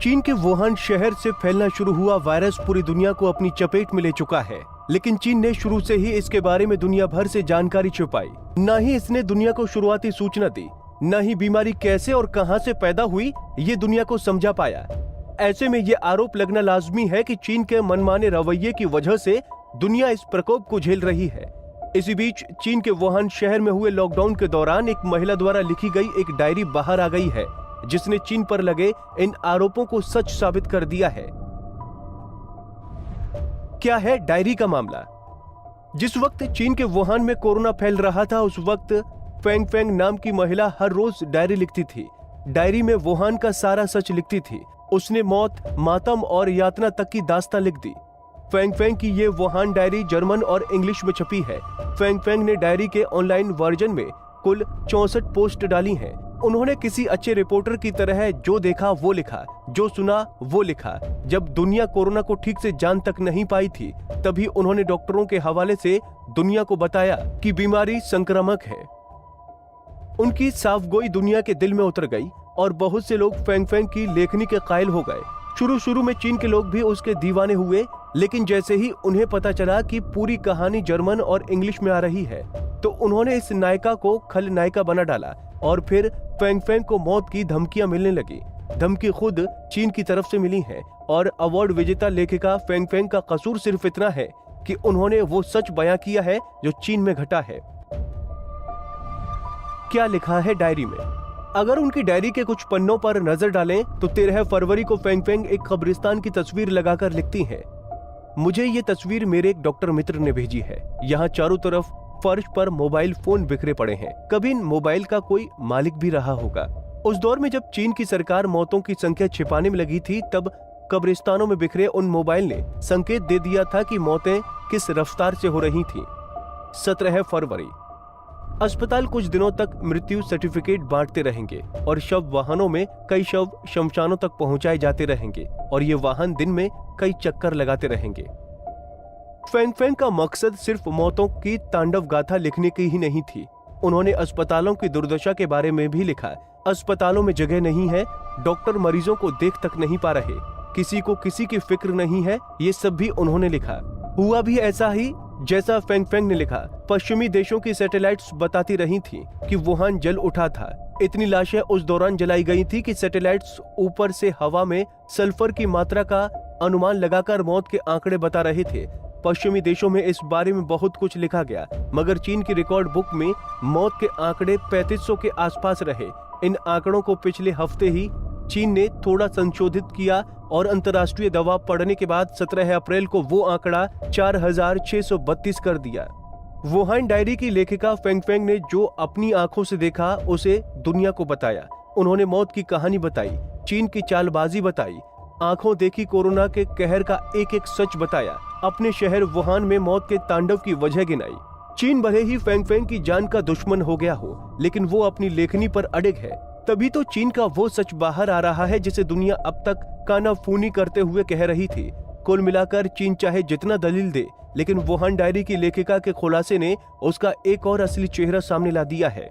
चीन के वुहान शहर से फैलना शुरू हुआ वायरस पूरी दुनिया को अपनी चपेट में ले चुका है, लेकिन चीन ने शुरू से ही इसके बारे में दुनिया भर से जानकारी छुपाई। न ही इसने दुनिया को शुरुआती सूचना दी, न ही बीमारी कैसे और कहां से पैदा हुई ये दुनिया को समझा पाया। ऐसे में ये आरोप लगना लाजमी है कि चीन के मनमाने रवैये की वजह से दुनिया इस प्रकोप को झेल रही है। इसी बीच चीन के वुहान शहर में हुए लॉकडाउन के दौरान एक महिला द्वारा लिखी गई एक डायरी बाहर आ गई है, जिसने चीन पर लगे इन आरोपों को सच साबित कर दिया है। क्या है डायरी का मामला? जिस वक्त चीन के वुहान में कोरोना फैल रहा था, उस वक्त फेंग फेंग नाम की महिला हर रोज डायरी लिखती थी। डायरी में वुहान का सारा सच लिखती थी। उसने मौत, मातम और यातना तक की दास्तां लिख दी। फेंग फेंग की ये वुहान डायरी जर्मन और इंग्लिश में छपी है। फेंग फेंग ने डायरी के ऑनलाइन वर्जन में कुल 64 पोस्ट डाली हैं। उन्होंने किसी अच्छे रिपोर्टर की तरह जो देखा वो लिखा, जो सुना वो लिखा। जब दुनिया कोरोना को ठीक से जान तक नहीं पाई थी, तभी उन्होंने डॉक्टरों के हवाले से दुनिया को बताया कि बीमारी संक्रामक है। उनकी साफगोई दुनिया के दिल में उतर गई और बहुत से लोग फेंग फेंग की लेखनी के कायल हो गए। शुरू में चीन के लोग भी उसके दीवाने हुए, लेकिन जैसे ही उन्हें पता चला कि पूरी कहानी जर्मन और इंग्लिश में आ रही है, तो उन्होंने इस नायिका को खलनायिका बना डाला और फिर फेंग फेंग को मौत की धमकियां मिलने लगी। धमकी खुद चीन की तरफ से मिली है और अवार्ड विजेता लेखिका फेंग फेंग का कसूर सिर्फ इतना है कि उन्होंने वो सच बयां किया है जो चीन में घटा है। क्या लिखा है डायरी में? अगर उनकी डायरी के कुछ पन्नों पर नजर डालें तो 13 फरवरी को फेंग फेंग एक कब्रिस्तान की तस्वीर लगाकर लिखती हैं, मुझे ये तस्वीर मेरे एक डॉक्टर मित्र ने भेजी है। यहाँ चारों तरफ फर्श पर मोबाइल फोन बिखरे पड़े हैं। कभी इन मोबाइल का कोई मालिक भी रहा होगा। उस दौर में जब चीन की सरकार मौतों की संख्या छिपाने में लगी थी, तब कब्रिस्तानों में बिखरे उन मोबाइल ने संकेत दे दिया था कि मौतें किस रफ्तार से हो रही थी। 17 फरवरी, अस्पताल कुछ दिनों तक मृत्यु सर्टिफिकेट बांटते रहेंगे और शव वाहनों में कई शव शमशानों तक पहुंचाए जाते रहेंगे और ये वाहन दिन में कई चक्कर लगाते रहेंगे। फेंग फेंग का मकसद सिर्फ मौतों की तांडव गाथा लिखने की ही नहीं थी। उन्होंने अस्पतालों की दुर्दशा के बारे में भी लिखा। अस्पतालों में जगह नहीं है, डॉक्टर मरीजों को देख तक नहीं पा रहे, किसी को किसी की फिक्र नहीं है, ये सब भी उन्होंने लिखा। हुआ भी ऐसा ही जैसा फेंग फेंग ने लिखा। पश्चिमी देशों की सैटेलाइट्स बताती रही थी कि वुहान जल उठा था। इतनी लाशें उस दौरान जलाई गई थी कि सैटेलाइट्स ऊपर से हवा में सल्फर की मात्रा का अनुमान लगाकर मौत के आंकड़े बता रहे थे। पश्चिमी देशों में इस बारे में बहुत कुछ लिखा गया, मगर चीन की रिकॉर्ड बुक में मौत के आंकड़े 3500 के आसपास रहे। इन आंकड़ों को पिछले हफ्ते ही चीन ने थोड़ा संशोधित किया और अंतर्राष्ट्रीय दबाव पड़ने के बाद 17 अप्रैल को वो आंकड़ा 4632 कर दिया। वुहान डायरी की लेखिका फेंग फेंग ने जो अपनी आंखों से देखा उसे दुनिया को बताया। उन्होंने मौत की कहानी बताई, चीन की चालबाजी बताई, आंखों देखी कोरोना के कहर का एक एक सच बताया, अपने शहर वुहान में मौत के तांडव की वजह गिनाई। चीन भले ही फेंग फेंग की जान का दुश्मन हो गया हो, लेकिन वो अपनी लेखनी पर अड़िग है। तभी तो चीन का वो सच बाहर आ रहा है जिसे दुनिया अब तक कानाफूनी करते हुए कह रही थी। कुल मिलाकर चीन चाहे जितना दलील दे, लेकिन वुहान डायरी की लेखिका के खुलासे ने उसका एक और असली चेहरा सामने ला दिया है।